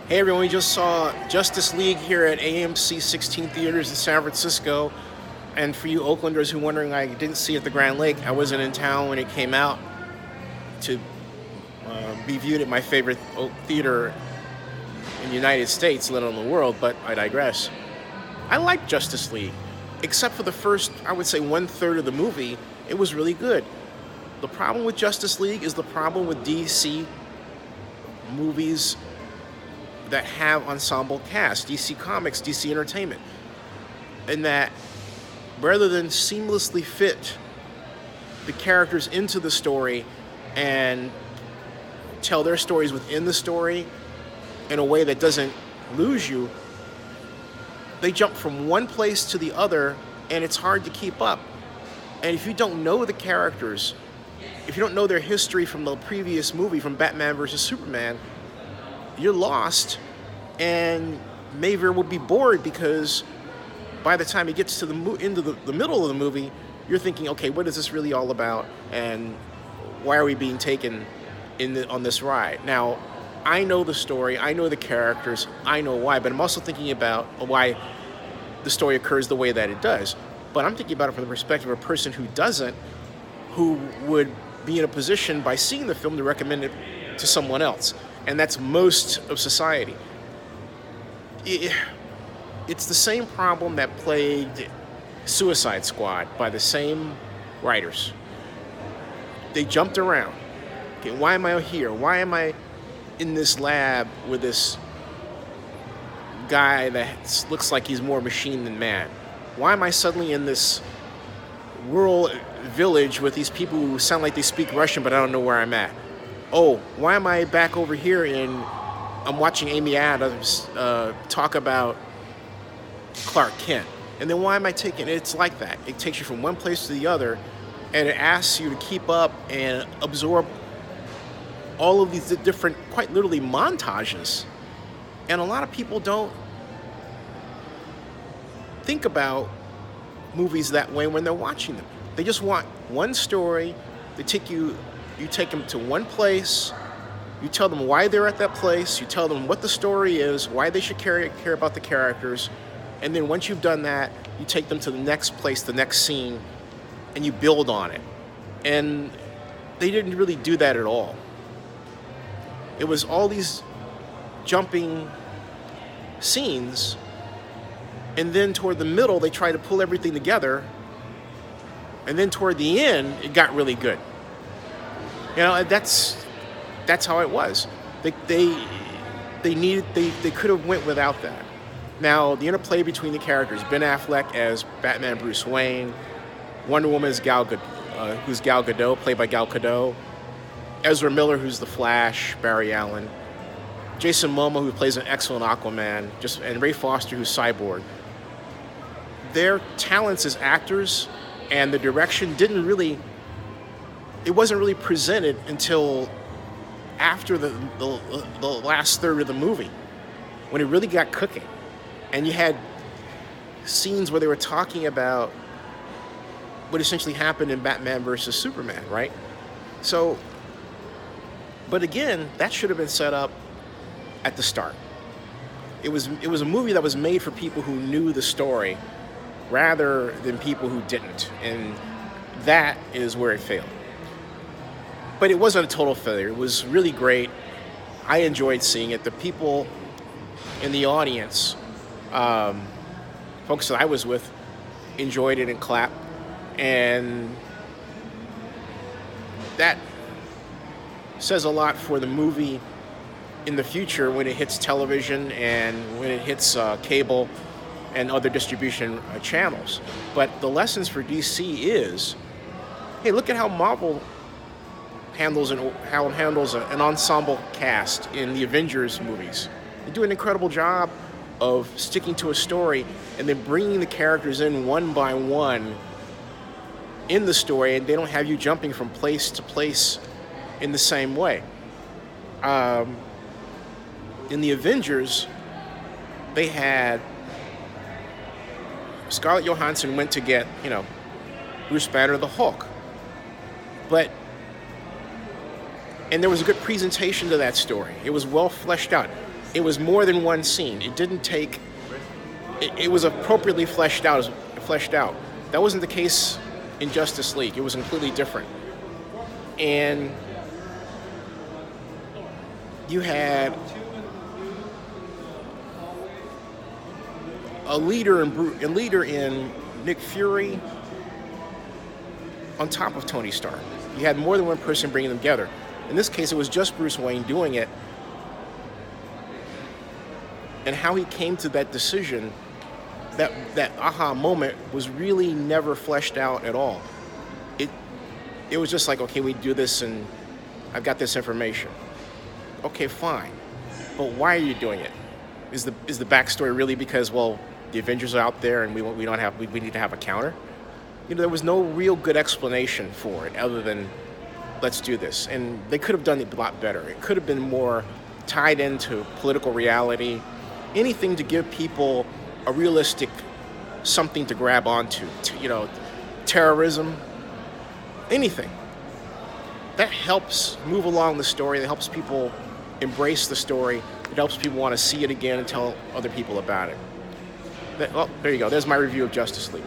Hey everyone, we just saw Justice League here at AMC 16 Theaters in San Francisco. And for you Oaklanders who are wondering I didn't see it at the Grand Lake, I wasn't in town when it came out to be viewed at my favorite theater in the United States, let alone the world, but I digress. I liked Justice League, except for the first, I would say, one third of the movie. It was really good. The problem with Justice League is the problem with DC movies that have ensemble cast, DC Comics, DC Entertainment, and that rather than seamlessly fit the characters into the story and tell their stories within the story in a way that doesn't lose you, they jump from one place to the other and it's hard to keep up. And if you don't know the characters, if you don't know their history from the previous movie, from Batman versus Superman, you're lost and Maver will be bored because by the time he gets to into the middle of the movie, you're thinking, okay, what is this really all about, and why are we being taken on this ride? Now, I know the story, I know the characters, I know why, but I'm also thinking about why the story occurs the way that it does. But I'm thinking about it from the perspective of a person who doesn't, who would be in a position by seeing the film to recommend it to someone else. And that's most of society. It's the same problem that plagued Suicide Squad by the same writers. They jumped around. Okay, why am I here? Why am I in this lab with this guy that looks like he's more machine than man? Why am I suddenly in this rural village with these people who sound like they speak Russian, but I don't know where I'm at? Oh, why am I back over here I'm watching Amy Adams talk about Clark Kent? And then why am I taking it? It's like that. It takes you from one place to the other, and it asks you to keep up and absorb all of these different, quite literally, montages. And a lot of people don't think about movies that way when they're watching them. They just want one story. You take them to one place, you tell them why they're at that place, you tell them what the story is, why they should care about the characters, and then once you've done that, you take them to the next place, the next scene, and you build on it. And they didn't really do that at all. It was all these jumping scenes, and then toward the middle, they tried to pull everything together, and then toward the end, it got really good. You know, that's how it was. They could have went without that. Now, the interplay between the characters, Ben Affleck as Batman Bruce Wayne, Wonder Woman is who's Gal Gadot, played by Gal Gadot, Ezra Miller, who's the Flash, Barry Allen, Jason Momoa, who plays an excellent Aquaman, and Ray Foster, who's Cyborg. Their talents as actors and the direction wasn't really presented until after the last third of the movie, when it really got cooking. And you had scenes where they were talking about what essentially happened in Batman versus Superman, right? So, but again, that should have been set up at the start. It was a movie that was made for people who knew the story rather than people who didn't. And that is where it failed. But it wasn't a total failure. It was really great. I enjoyed seeing it. The people in the audience, folks that I was with, enjoyed it and clapped. And that says a lot for the movie in the future when it hits television and when it hits cable and other distribution channels. But the lessons for DC is, hey, look at how Marvel handles an ensemble cast in the Avengers movies. They do an incredible job of sticking to a story and then bringing the characters in one by one in the story, and they don't have you jumping from place to place in the same way. In the Avengers, they had Scarlett Johansson went to get, Bruce Banner, the Hulk. And there was a good presentation to that story. It was well fleshed out. It was more than one scene. It didn't take. It was appropriately fleshed out. Fleshed out. That wasn't the case in Justice League. It was completely different. And you had a leader in Nick Fury on top of Tony Stark. You had more than one person bringing them together. In this case, it was just Bruce Wayne doing it. And how he came to that decision, that aha moment, was really never fleshed out at all. It was just like, okay, we do this and I've got this information. Okay, fine. But why are you doing it? Is the backstory really because, well, the Avengers are out there and we need to have a counter? There was no real good explanation for it other than let's do this. And they could have done it a lot better. It could have been more tied into political reality, anything to give people a realistic something to grab onto, terrorism, anything. That helps move along the story. That helps people embrace the story. It helps people want to see it again and tell other people about it. Well, there you go. There's my review of Justice League.